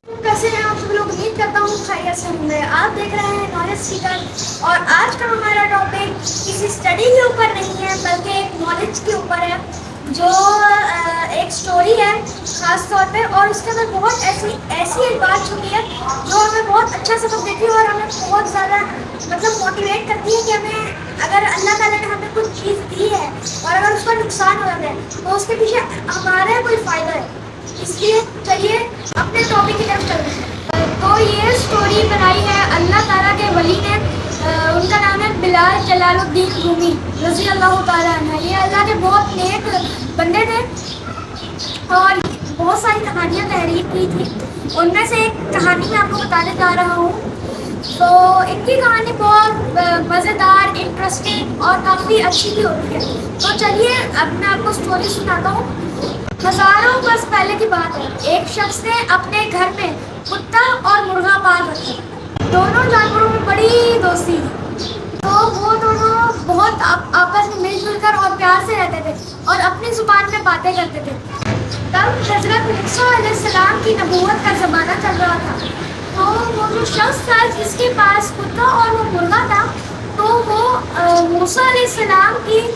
कैसे हैं आप सब लोग। उम्मीद करता हूँ खैरियत से होंगे। आप देख रहे हैं नॉलेज सीकर और आज का हमारा टॉपिक किसी स्टडी के ऊपर नहीं है बल्कि एक नॉलेज के ऊपर है, जो एक स्टोरी है ख़ास तौर पे, और उसके अंदर बहुत ऐसी एक बात छुपी है जो हमें बहुत अच्छा सबक देती है और हमें बहुत ज़्यादा मोटिवेट करती है कि हमें अगर अल्लाह ताला ने हमें कुछ चीज़ दी है और अगर उसका नुकसान हो जाता है तो उसके पीछे हमारा कोई फ़ायदा है। इसलिए चलिए अपने टॉपिक की तरफ चलते हैं। तो ये स्टोरी बनाई है अल्लाह ताला के वली ने, उनका नाम है बिलाल जलालुद्दीन रूमी रज़ी अल्लाह ताला अन्हु। ये अल्लाह के बहुत नेक बंदे थे और बहुत सारी कहानियाँ तहरीर की थी। उनमें से एक कहानी मैं आपको बताने जा रहा हूँ। तो इनकी कहानी बहुत मज़ेदार, इंटरेस्टिंग और काफ़ी अच्छी भी होती है। तो चलिए अब मैं आपको स्टोरी सुनाता हूँ। हज़ारों बरस पहले की बात है। एक शख्स ने अपने घर में कुत्ता और मुर्गा पाल रखा। दोनों जानवरों में बड़ी दोस्ती थी, तो वो दोनों बहुत आपस में मिलजुल कर और प्यार से रहते थे और अपनी ज़ुबान में बातें करते थे। तब हज़रत मूसा अलैहिस्सलाम की नबूवत का ज़माना चल रहा था। तो वो जो शख्स था जिसके पास कुत्ता और वो मुर्गा था, तो वो मूसा अलैहिस्सलाम की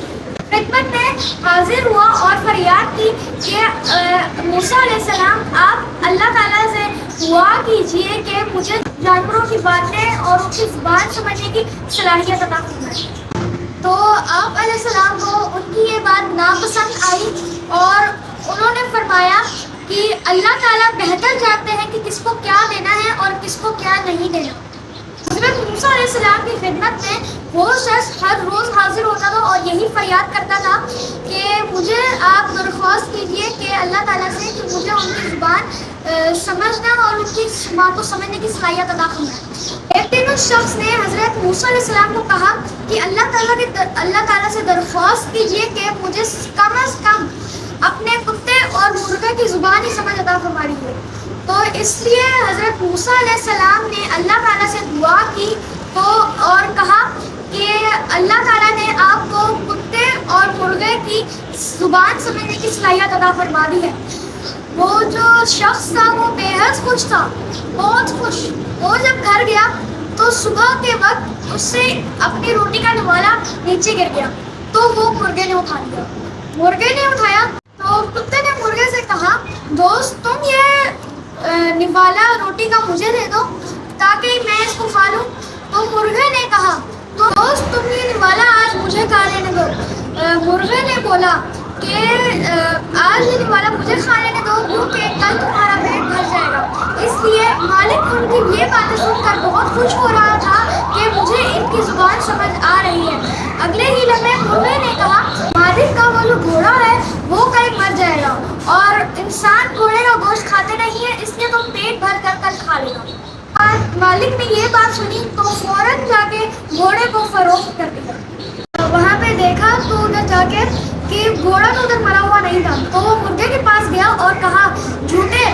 खिदमत में हाजिर हुआ और फरियाद की कि मूसा अलैहिस्सलाम आप अल्लाह ताला से दुआ कीजिए कि मुझे जानवरों की बातें और उनकी ज़ुबान समझने की सलाहियत अता फरमाए। तो आप अलैहिस्सलाम को उनकी ये बात नापसंद आई और उन्होंने फरमाया कि अल्लाह ताला बेहतर जानते हैं कि किसको क्या देना है और किसको क्या नहीं देना। हज़रत मूसा अलैहिस्सलाम की खिदमत में वो शख्स हर रोज़ हाजिर होता था और यही फरियाद करता था कि मुझे आप दरख्वास्त कीजिए कि अल्लाह ताला से कि मुझे उनकी ज़ुबान समझना और उनकी ज़ुबान को समझने की सलाहियत अता फरमाए। एक दिन उस शख्स ने हज़रत मूसा अलैहिस्सलाम को कहा कि अल्लाह ताला से दरख्वास्त कीजिए कि मुझे कम अज़ कम अपने कुत्ते और मुर्गे की ज़ुबान ही समझ अता फरमाई है। तो इसलिए हज़रत मूसा अलैहिस्सलाम ने अल्लाह ताला से दुआ की तो और कहा कि अल्लाह ताला ने आपको कुत्ते और मुर्गे की ज़ुबान समझने की सलाहियत अता फरमा दी है। वो जो शख्स था वो बेहद खुश था, बहुत खुश। वो जब घर गया तो सुबह के वक्त उससे अपनी रोटी का निवाला नीचे गिर गया, तो वो मुर्गे ने उठा लिया। मुर्गे ने उठाया तो कुत्ते ने मुर्गे से कहा, दोस्त तुम ये निवाला रोटी का मुझे दे दो ताकि मैं इसको खा लूँ। तो मुर्गे ने कहा, तो दोस्त तुम ये निवाला आज मुझे खा लेने दो। मुर्गे ने बोला कि आज ये निवाला मुझे खा लेने दो क्योंकि कल तुम्हारा पेट भर जाएगा। इसलिए मालिक उनकी ये बातें सुनकर बहुत खुश हो रहा था कि मुझे इनकी ज़ुबान समझ आ रही है। अगले ही लम्हे मुर्गे ने कहा, मालिक का वो जो घोड़ा है वो कल मर जाएगा और इंसान घोड़े का गोश्त खाते नहीं है, इसलिए तुम पेट भर कर कल खा लेना। मालिक ने ये बात सुनी तो फौरन जाके घोड़े को फरोख्त कर दिया। वहाँ पे देखा तो उधर जाके कि घोड़ा तो उधर मरा हुआ नहीं था, तो वो मुर्गे के पास गया और कहा, झूठे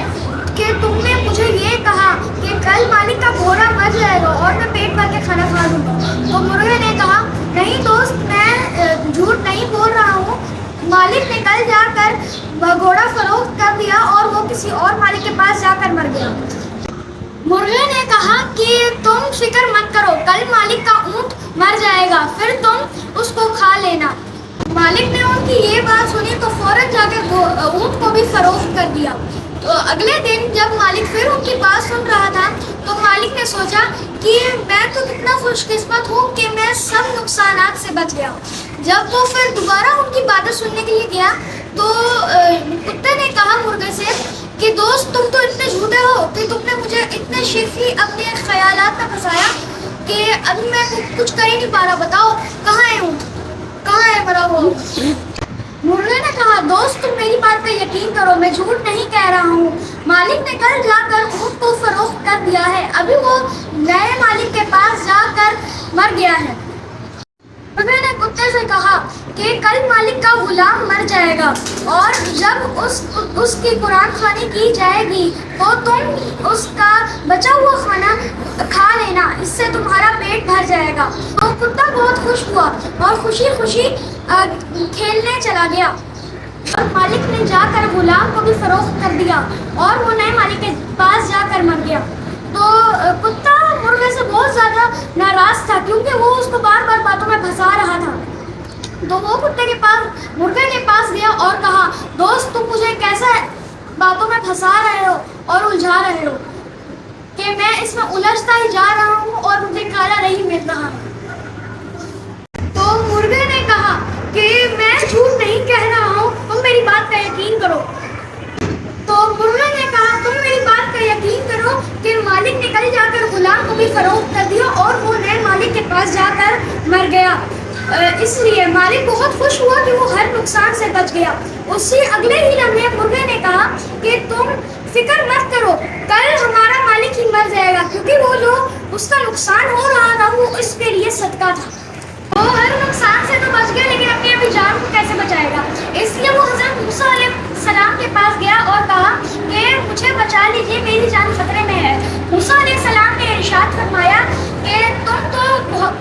कि तुमने मुझे ये कहा कि कल मालिक का घोड़ा मर जाएगा और मैं पेट भर के खाना खा लूँगा। तो मुर्गे ने कहा, नहीं दोस्त, मैं झूठ नहीं बोल रहा हूँ। मालिक ने कल जाकर घोड़ा फरोख्त कर दिया और वो किसी और मालिक के पास जाकर मर गया। मुर्गे ने कहा कि तुम फिक्र मत करो, कल मालिक का ऊँट मर जाएगा, फिर तुम उसको खा लेना। मालिक ने उनकी ये बात सुनी तो फौरन जाकर ऊँट को भी फरोख्त कर दिया। तो अगले दिन जब मालिक फिर उनकी बात सुन रहा था तो मालिक ने सोचा कि मैं तो कितना खुशकिस्मत हूँ कि मैं सब नुकसानात से बच गया। जब वो फिर दोबारा उनकी बातें सुनने के लिए गया तो कुत्ते ने कहा मुर्गे से कि दोस्त तुम तो इतने झूठे हो कि तुमने मुझे इतने शीघ्र अपने ख्यालात में फंसाया कि अभी मैं कुछ कर ही नहीं पा रहा। बताओ कहाँ है ऊँट, कहाँ है मरा हुआ? मुर्गे ने कहा, दोस्त तुम मेरी बात पे यकीन करो, मैं झूठ नहीं कह रहा हूँ। मालिक ने कल जाकर ऊँट को फरोख्त कर दिया है, अभी वो नए मालिक के पास जाकर मर गया है। मुर्गे ने कुत्ते से कहा कि कल मालिक का गुलाम मर जाएगा और जब उसकी कुरान खानी की जाएगी तो तुम उसका बचा हुआ खाना खा लेना, इससे तुम्हारा पेट भर जाएगा। तो कुत्ता बहुत खुश हुआ और खुशी खुशी खेलने चला गया। اور مالک نے جا کر غلام کو بھی فروخت کر دیا اور وہ نئے مالک کے پاس جا کر مر گیا۔ تو کتا مرغے سے بہت زیادہ ناراض تھا کیونکہ وہ اس کو بار بار باتوں میں پھنسا رہا تھا۔ تو وہ کتے کے پاس مرغے کے پاس گیا اور کہا، دوست تم مجھے کیسا باتوں میں پھنسا رہے ہو اور الجھا رہے ہو کہ میں اس میں الجھتا ہی جا رہا ہوں اور مجھے کھانا نہیں مل رہا۔ تو مرغے نے کہا کہ میں جھوٹ نہیں کہہ رہا ہوں، تم میری بات کا یقین کرو۔ تو مرغے نے کہا تم میری بات کا یقین کرو کہ مالک نے کل جا کر غلام کو بھی فروخت کر دیا اور وہ نئے مالک کے پاس جا کر مر گیا۔ اس لیے مالک بہت خوش ہوا کہ وہ ہر نقصان سے بچ گیا۔ اسی اگلے ہی لمحے مرغے نے کہا کہ تم فکر مت کرو، کل ہمارا مالک ہی مر جائے گا، کیونکہ وہ جو اس کا نقصان ہو رہا تھا وہ اس کے لیے صدقہ تھا۔ وہ ہر نقصان سے تو بچ گیا لیکن اپنی جان کو کیسے بچائے گا؟ اس لیے وہ حضرت موسیٰ علیہ السلام کے پاس گیا اور کہا کہ مجھے بچا لیجیے، میری جان خطرے میں ہے۔ موسیٰ علیہ السلام نے ارشاد فرمایا کہ تم تو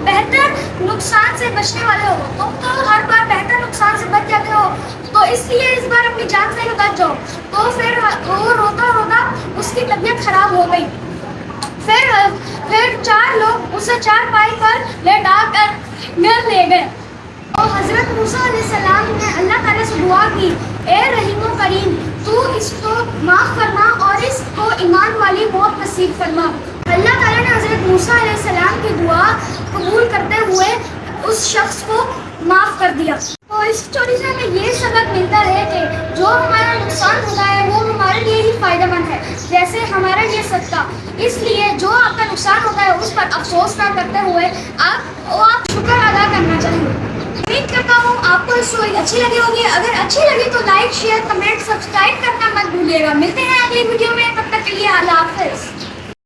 بہتر نقصان سے بچنے والے ہو، تم تو ہر بار بہتر نقصان سے بچ جاتے ہو، تو اس لیے اس بار اپنی جان سے بچ جاؤ۔ تو پھر وہ روتا روتا اس کی طبیعت خراب ہو گئی۔ پھر چار لوگ اسے چارپائی پر لٹا کر گھر لے گئے۔ اور حضرت موسیٰ علیہ السلام نے اللہ تعالیٰ سے دعا کی، اے رحیم و کریم، تو اس کو معاف فرما اور اس کو ایمان والی موت نصیب فرما۔ اللہ تعالیٰ نے حضرت موسیٰ علیہ السلام کی دعا قبول کرتے ہوئے اس شخص کو معاف کر دیا۔ تو اس اسٹوری سے ہمیں یہ سبق ملتا ہے کہ جو ہمارا نقصان ہوتا ہے وہ ہمارے لیے ہی فائدہ مند ہے، جیسے ہمارے لیے صدقہ۔ اس لیے جو آپ کا نقصان ہوتا ہے اس پر افسوس نہ کرتے ہوئے آپ شکر ادا کرنا چاہیے۔ امید کرتا ہوں آپ کو یہ اسٹوری اچھی لگی ہوگی۔ اگر اچھی لگی تو لائک، شیئر، کمنٹ، سبسکرائب کرنا مت بھولیے گا۔ ملتے ہیں اگلی ویڈیو میں۔